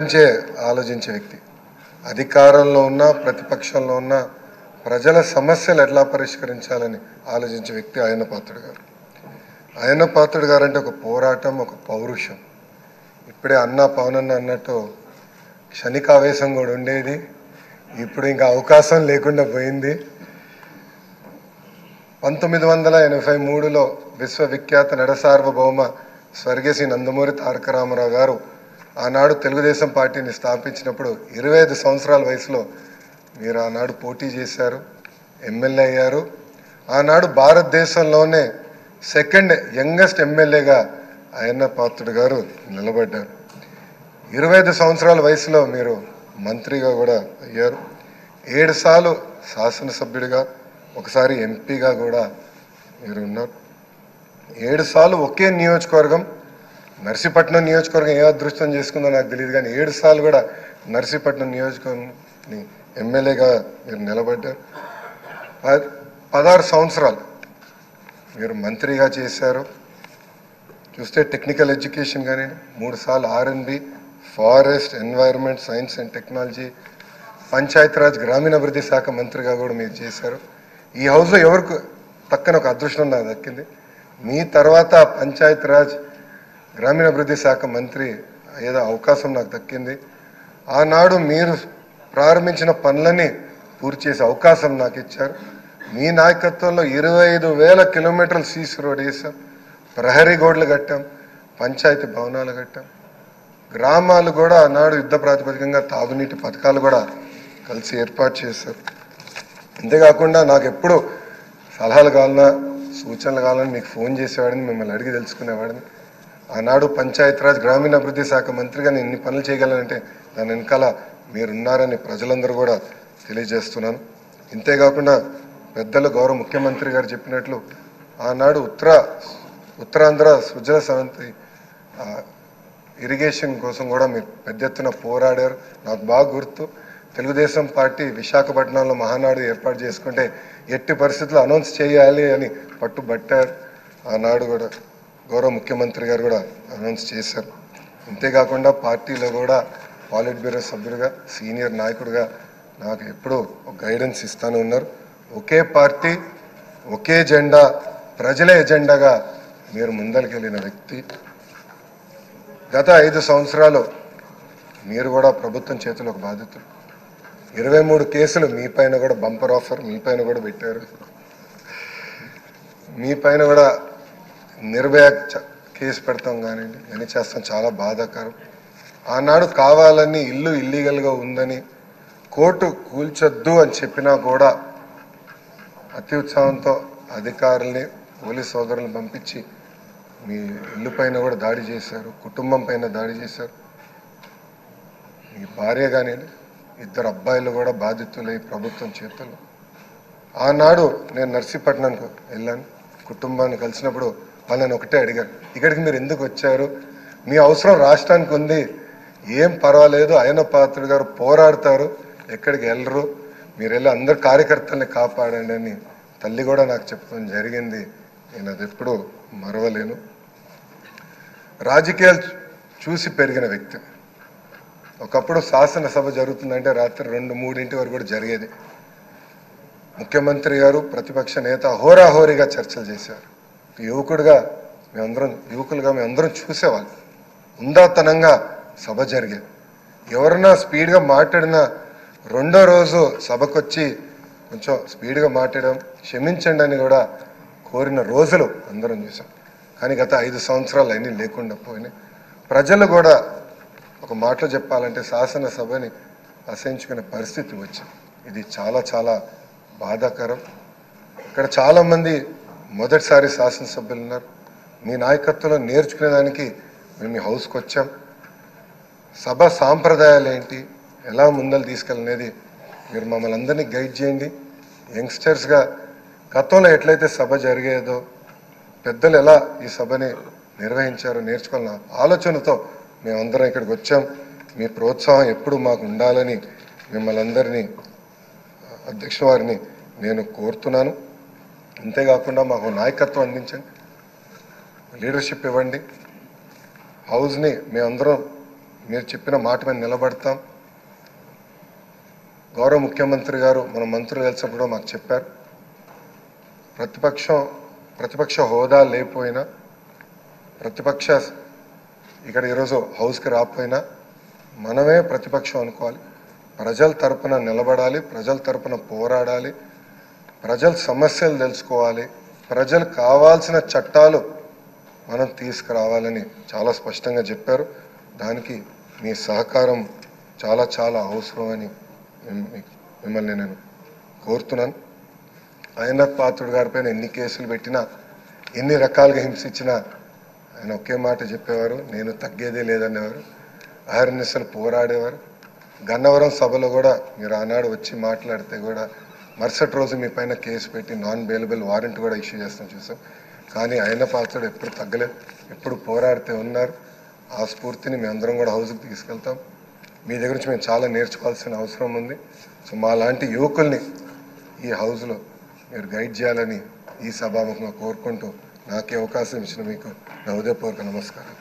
నుంచే ఆలోచించే వ్యక్తి. అధికారంలో ఉన్న ప్రతిపక్షంలో ఉన్న ప్రజల సమస్యలు ఎట్లా పరిష్కరించాలని ఆలోచించే వ్యక్తి అయ్యన్న పాత్రుడు గారు. అయ్యన్న పాత్రుడు గారు అంటే ఒక పోరాటం, ఒక పౌరుషం. ఇప్పుడే అన్న పవనన్న అన్నట్టు క్షణికావేశం కూడా ఉండేది, ఇప్పుడు ఇంకా అవకాశం లేకుండా పోయింది. 1983లో విశ్వవిఖ్యాత నడసార్వభౌమ స్వర్గీయ శ్రీ నందమూరి తారక రామారావు గారు ఆనాడు తెలుగుదేశం పార్టీని స్థాపించినప్పుడు 25 సంవత్సరాల వయసులో మీరు ఆనాడు పోటీ చేశారు, ఎమ్మెల్యే అయ్యారు. ఆనాడు భారతదేశంలోనే సెకండ్ యంగెస్ట్ ఎమ్మెల్యేగా అయ్యన్న పాత్రుడు గారు నిలబడ్డారు. 25 సంవత్సరాల వయసులో మీరు మంత్రిగా కూడా అయ్యారు. 7 సార్లు శాసనసభ్యుడిగా, ఒకసారి ఎంపీగా కూడా మీరు ఉన్నారు. 7 సార్లు ఒకే నియోజకవర్గం, నర్సీపట్నం నియోజకవర్గం ఏ అదృష్టం చేసుకుందో నాకు తెలియదు, కానీ 7 సార్లు కూడా నర్సీపట్నం నియోజకవర్గం ఎమ్మెల్యేగా మీరు నిలబడ్డారు. 16 సంవత్సరాలు మీరు మంత్రిగా చేశారు. చూస్తే టెక్నికల్ ఎడ్యుకేషన్ కానీ 3 సార్లు R&B, forest, environment, science and technology, Panchayati Raj గ్రామీణాభివృద్ధి శాఖ మంత్రిగా కూడా మీరు చేశారు. ఈ హౌస్లో ఎవరికి పక్కన ఒక అదృష్టం నాకు దక్కింది. మీ తర్వాత పంచాయతీరాజ్ గ్రామీణాభివృద్ధి శాఖ మంత్రి ఏదో అవకాశం నాకు దక్కింది. ఆనాడు మీరు ప్రారంభించిన పనులని పూర్తి చేసే అవకాశం నాకు ఇచ్చారు. మీ నాయకత్వంలో 25,000 కిలోమీటర్లు సీసీ రోడ్ వేసాం, ప్రహరీ గోడలు కట్టాం, పంచాయతీ భవనాలు కట్టాం. గ్రామాలు కూడా ఆనాడు యుద్ధ ప్రాతిపదికంగా తాగునీటి పథకాలు కూడా కలిసి ఏర్పాటు చేశారు. అంతేకాకుండా నాకు ఎప్పుడు సలహాలు కావాలన్నా, సూచనలు కావాలని మీకు ఫోన్ చేసేవాడిని, మిమ్మల్ని అడిగి తెలుసుకునేవాడిని. ఆనాడు పంచాయతీరాజ్ గ్రామీణాభివృద్ధి శాఖ మంత్రిగా నేను ఇన్ని పనులు చేయగలనంటే దాని వెనకాల మీరున్నారని ప్రజలందరూ కూడా తెలియజేస్తున్నాను. ఇంతేకాకుండా పెద్దలు గౌరవ ముఖ్యమంత్రి గారు చెప్పినట్లు ఆనాడు ఉత్తరాంధ్ర సుజల సవంతి ఇరిగేషన్ కోసం కూడా మీరు పెద్ద ఎత్తున పోరాడారు. నాకు బాగా గుర్తు, తెలుగుదేశం పార్టీ విశాఖపట్నంలో మహానాడు ఏర్పాటు చేసుకుంటే ఎట్టి పరిస్థితుల్లో అనౌన్స్ చేయాలి అని పట్టుబట్టారు. ఆనాడు కూడా గౌరవ ముఖ్యమంత్రి గారు కూడా అనౌన్స్ చేశారు. అంతేకాకుండా పార్టీలో కూడా పాలిట్ బ్యూరో సభ్యుడిగా, సీనియర్ నాయకుడిగా నాకు ఎప్పుడూ ఒక గైడెన్స్ ఇస్తూనే ఉన్నారు. ఒకే పార్టీ, ఒకే జెండా, ప్రజల ఎజెండాగా మీరు ముందరికెళ్ళిన వ్యక్తి. గత 5 సంవత్సరాలు మీరు కూడా ప్రభుత్వం చేతిలో ఒక బాధ్యతలు, 23 కేసులు మీ పైన కూడా బంపర్ ఆఫర్ మీ పైన కూడా పెట్టారు. మీ పైన కూడా నిర్భయ కేసు పెడతాం కానివ్వండి, అని చేస్తాం, చాలా బాధాకరం. ఆనాడు కావాలని ఇల్లు ఇల్లీగల్గా ఉందని కోర్టు కూల్చొద్దు అని చెప్పినా కూడా అతి ఉత్సాహంతో అధికారుల్ని, పోలీస్ సోదరులను పంపించి మీ ఇల్లు పైన కూడా దాడి చేశారు, కుటుంబం పైన దాడి చేశారు. మీ భార్య కానీ 2 అబ్బాయిలు కూడా బాధితులై ప్రభుత్వం చేతుల్లో. ఆనాడు నేను నర్సీపట్నంకు వెళ్ళాను, కుటుంబాన్ని కలిసినప్పుడు వాళ్ళని ఒకటే అడిగాను, ఇక్కడికి మీరు ఎందుకు వచ్చారు? మీ అవసరం రాష్ట్రానికి ఉంది, ఏం పర్వాలేదు, అయ్యన్న పాత్రుడు గారు పోరాడతారు, ఎక్కడికి వెళ్ళరు, మీరు వెళ్ళి అందరు కార్యకర్తల్ని కాపాడండి అని తల్లి కూడా నాకు చెప్పడం జరిగింది. నేను అది ఎప్పుడూ మరవలేను. రాజకీయాలు చూసి పెరిగిన వ్యక్తి. ఒకప్పుడు శాసనసభ జరుగుతుందంటే రాత్రి 2-3 వరకు కూడా జరిగేది. ముఖ్యమంత్రి గారు, ప్రతిపక్ష నేత హోరాహోరీగా చర్చలు చేశారు. యువకులుగా మేమందరం చూసేవాళ్ళం. ఉందాతనంగా సభ జరిగేది. ఎవరన్నా స్పీడ్గా మాట్లాడినా రెండో రోజు సభకొచ్చి కొంచెం స్పీడ్గా మాట్లాడడం, క్షమించండి అని కూడా కోరిన రోజులు అందరం చూసాం. కానీ గత 5 సంవత్సరాలు అన్నీ లేకుండా పోయినాయి. ప్రజలు కూడా ఒక మాటలో చెప్పాలంటే శాసనసభని అసహించుకునే పరిస్థితి వచ్చింది. ఇది చాలా చాలా బాధాకరం. ఇక్కడ చాలామంది మొదటిసారి శాసనసభ్యులు ఉన్నారు. మీ నాయకత్వంలో నేర్చుకునేదానికి మేము ఈ హౌస్కి వచ్చాం. సభ సాంప్రదాయాలు ఏంటి, ఎలా ముందలు తీసుకెళ్ళనేది మీరు మమ్మల్ని అందరినీ గైడ్ చేయండి. యంగ్స్టర్స్గా గతంలో ఎట్లయితే సభ జరిగేదో, పెద్దలు ఎలా ఈ సభని నిర్వహించారో నేర్చుకోవాలన్న ఆలోచనతో మేమందరం ఇక్కడికి వచ్చాం. మీ ప్రోత్సాహం ఎప్పుడు మాకు ఉండాలని మిమ్మల్ని అందరినీ, అధ్యక్ష వారిని నేను కోరుతున్నాను. అంతేకాకుండా మాకు నాయకత్వం అందించండి, లీడర్షిప్ ఇవ్వండి. హౌస్ని మేమందరం మీరు చెప్పిన మాట మీద నిలబడతాం. గౌరవ ముఖ్యమంత్రి గారు మన మంత్రులు కలిసినప్పుడు మాకు చెప్పారు, ప్రతిపక్ష హోదా లేకపోయినా, ప్రతిపక్ష ఇక్కడ ఈరోజు హౌస్కి రాకపోయినా మనమే ప్రతిపక్షం అనుకోవాలి. ప్రజల తరపున నిలబడాలి, ప్రజల తరపున పోరాడాలి, ప్రజల సమస్యలు తెలుసుకోవాలి, ప్రజలకు కావాల్సిన చట్టాలు మనం తీసుకురావాలని చాలా స్పష్టంగా చెప్పారు. దానికి మీ సహకారం చాలా చాలా అవసరమని మిమ్మల్ని నేను కోరుతున్నాను. అయ్యనాథ్ పాత్రుడు గారిపైన ఎన్ని కేసులు పెట్టినా, ఎన్ని రకాలుగా హింసించినా ఆయన ఒకే మాట చెప్పేవారు, నేను తగ్గేదే లేదనేవారు. అహర్నిశలు పోరాడేవారు. గన్నవరం సభలో కూడా మీరు ఆనాడు వచ్చి మాట్లాడితే కూడా మరుసటి రోజు మీ పైన కేసు పెట్టి నాన్ బెయిలబుల్ వారెంట్ కూడా ఇష్యూ చేస్తాం చూసాం. కానీ అయ్యనాథ్ పాత్రుడు ఎప్పుడు తగ్గలేదు, ఎప్పుడు పోరాడితే ఉన్నారు. ఆ స్ఫూర్తిని మేము అందరం కూడా హౌస్కి తీసుకెళ్తాం. మీ దగ్గర నుంచి మేము చాలా నేర్చుకోవాల్సిన అవసరం ఉంది. సో మా లాంటి యువకుల్ని ఈ హౌస్లో మీరు గైడ్ చేయాలని ఈ సభాముఖంగా కోరుకుంటూ నాకే అవకాశం ఇచ్చిన మీకు నా హృదయపూర్వక నమస్కారం.